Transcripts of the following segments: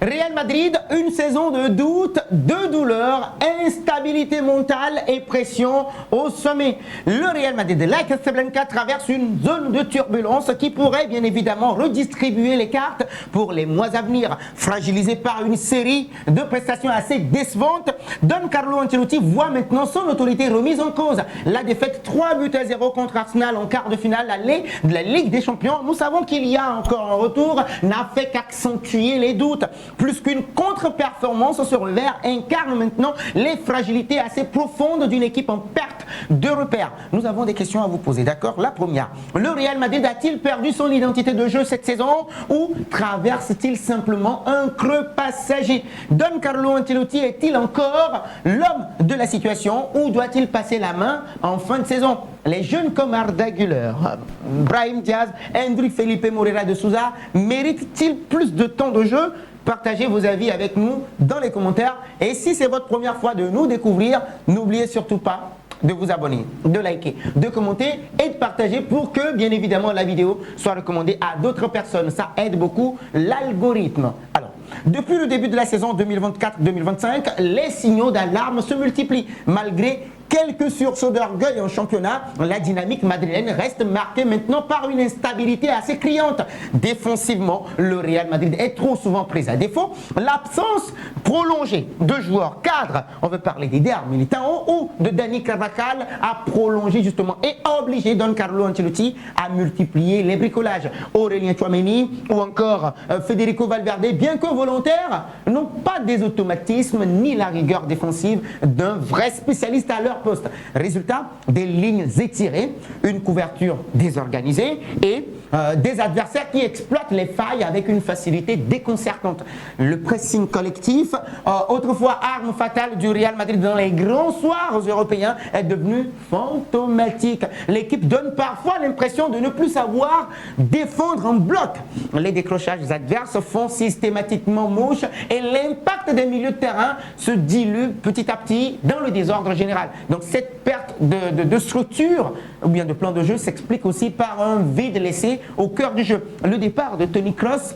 Real Madrid, une saison de doute, de douleur, instabilité mentale et pression au sommet. Le Real Madrid de la Casablanca traverse une zone de turbulence qui pourrait bien évidemment redistribuer les cartes pour les mois à venir. Fragilisé par une série de prestations assez décevantes, Don Carlo Ancelotti voit maintenant son autorité remise en cause. La défaite 3-0 contre Arsenal en quart de finale aller de la Ligue des Champions, nous savons qu'il y a encore un retour, n'a fait qu'accentuer les doutes. Plus qu'une contre-performance sur le vert, incarne maintenant les fragilités assez profondes d'une équipe en perte de repères. Nous avons des questions à vous poser, d'accord? La première, le Real Madrid a-t-il perdu son identité de jeu cette saison ou traverse-t-il simplement un creux passager? Don Carlo Ancelotti est-il encore l'homme de la situation ou doit-il passer la main en fin de saison? Les jeunes comme Arda Güler, Brahim Diaz, Endrick Felipe Moreira de Souza méritent-ils plus de temps de jeu? Partagez vos avis avec nous dans les commentaires. Et si c'est votre première fois de nous découvrir, n'oubliez surtout pas de vous abonner, de liker, de commenter et de partager pour que, bien évidemment, la vidéo soit recommandée à d'autres personnes. Ça aide beaucoup l'algorithme. Alors, depuis le début de la saison 2024-2025, les signaux d'alarme se multiplient. Malgré quelques sursauts d'orgueil en championnat, la dynamique madrilène reste marquée maintenant par une instabilité assez criante. Défensivement, le Real Madrid est trop souvent pris à défaut. L'absence prolongée de joueurs cadres, on veut parler d'Eder Militão ou de Dani Carvajal, a prolongé justement et obligé Don Carlo Ancelotti à multiplier les bricolages. Aurélien Tchouaméni ou encore Federico Valverde, bien que volontaires, n'ont pas des automatismes ni la rigueur défensive d'un vrai spécialiste à leur poste. Résultat, des lignes étirées, une couverture désorganisée et des adversaires qui exploitent les failles avec une facilité déconcertante. Le pressing collectif, autrefois arme fatale du Real Madrid dans les grands soirs européens, est devenu fantomatique. L'équipe donne parfois l'impression de ne plus savoir défendre en bloc. Les décrochages adverses font systématiquement mouche et l'impact des milieux de terrain se dilue petit à petit dans le désordre général. Donc cette perte de structure ou bien de plan de jeu s'explique aussi par un vide laissé au cœur du jeu. Le départ de Toni Kroos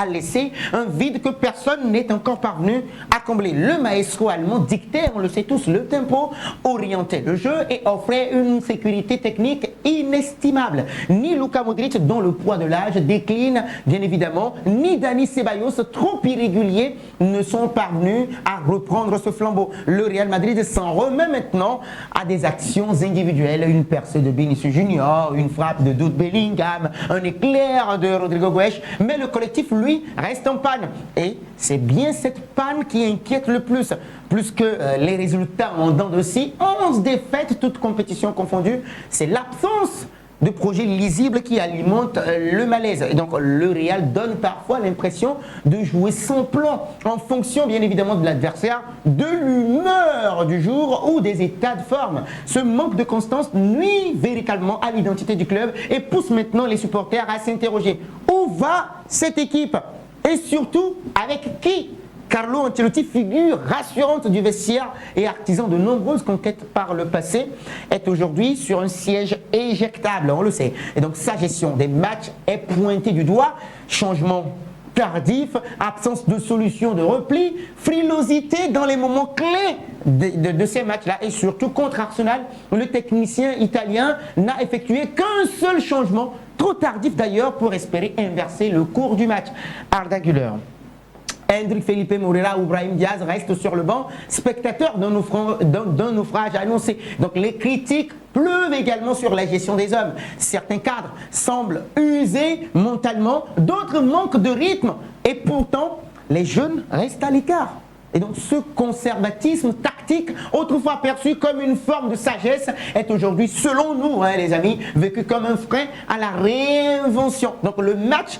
a laissé un vide que personne n'est encore parvenu à combler. Le maestro allemand dictait, on le sait tous, le tempo, orientait le jeu et offrait une sécurité technique inestimable. Ni Luka Modric, dont le poids de l'âge décline bien évidemment, ni Dani Ceballos, trop irréguliers, ne sont parvenus à reprendre ce flambeau. Le Real Madrid s'en remet maintenant à des actions individuelles, une percée de Vinicius Junior, une frappe de Jude Bellingham, un éclair de Rodrigo Goes, mais le collectif, lui, reste en panne. Et c'est bien cette panne qui inquiète le plus. Plus que les résultats en dents de scie, 11 défaites, toutes compétitions confondues, c'est l'absence de projets lisibles qui alimentent le malaise. Et donc le Real donne parfois l'impression de jouer sans plan, en fonction bien évidemment de l'adversaire, de l'humeur du jour ou des états de forme. Ce manque de constance nuit véritablement à l'identité du club et pousse maintenant les supporters à s'interroger. Où va cette équipe? Et surtout, avec qui? Carlo Ancelotti, figure rassurante du vestiaire et artisan de nombreuses conquêtes par le passé, est aujourd'hui sur un siège éjectable, on le sait. Et donc sa gestion des matchs est pointée du doigt. Changement tardif, absence de solution de repli, frilosité dans les moments clés de ces matchs-là et surtout contre Arsenal, le technicien italien n'a effectué qu'un seul changement, trop tardif d'ailleurs pour espérer inverser le cours du match. Arda Güler, Endrick Felipe Moreira ou Brahim Diaz restent sur le banc, spectateurs d'un naufrage annoncé. Donc les critiques pleuvent également sur la gestion des hommes. Certains cadres semblent usés mentalement, d'autres manquent de rythme. Et pourtant, les jeunes restent à l'écart. Et donc ce conservatisme tactique, autrefois perçu comme une forme de sagesse, est aujourd'hui, selon nous, les amis, vécu comme un frein à la réinvention. Donc le match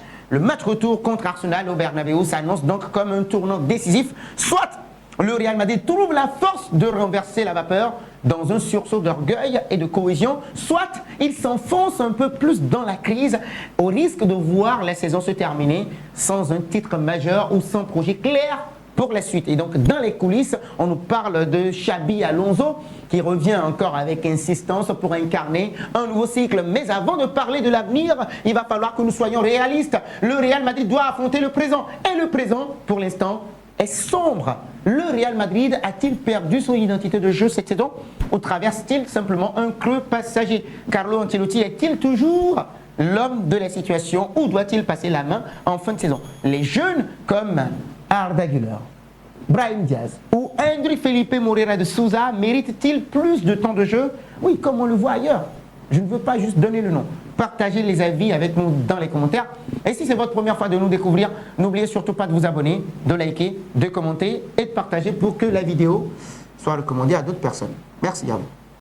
retour contre Arsenal au Bernabéu s'annonce donc comme un tournant décisif. Soit le Real Madrid trouve la force de renverser la vapeur dans un sursaut d'orgueil et de cohésion, soit il s'enfonce un peu plus dans la crise au risque de voir la saison se terminer sans un titre majeur ou sans projet clair pour la suite. Et donc, dans les coulisses, on nous parle de Xabi Alonso qui revient encore avec insistance pour incarner un nouveau cycle. Mais avant de parler de l'avenir, il va falloir que nous soyons réalistes. Le Real Madrid doit affronter le présent. Et le présent, pour l'instant, est sombre. Le Real Madrid a-t-il perdu son identité de jeu cette saison ou traverse-t-il simplement un creux passager? Carlo Ancelotti est-il toujours l'homme de la situation ou doit-il passer la main en fin de saison? Les jeunes comme Arda Güler, Brahim Diaz ou André Felipe Moreira de Souza méritent-ils plus de temps de jeu? Oui, comme on le voit ailleurs. Je ne veux pas juste donner le nom. Partagez les avis avec nous dans les commentaires. Et si c'est votre première fois de nous découvrir, n'oubliez surtout pas de vous abonner, de liker, de commenter et de partager pour que la vidéo soit recommandée à d'autres personnes. Merci à vous.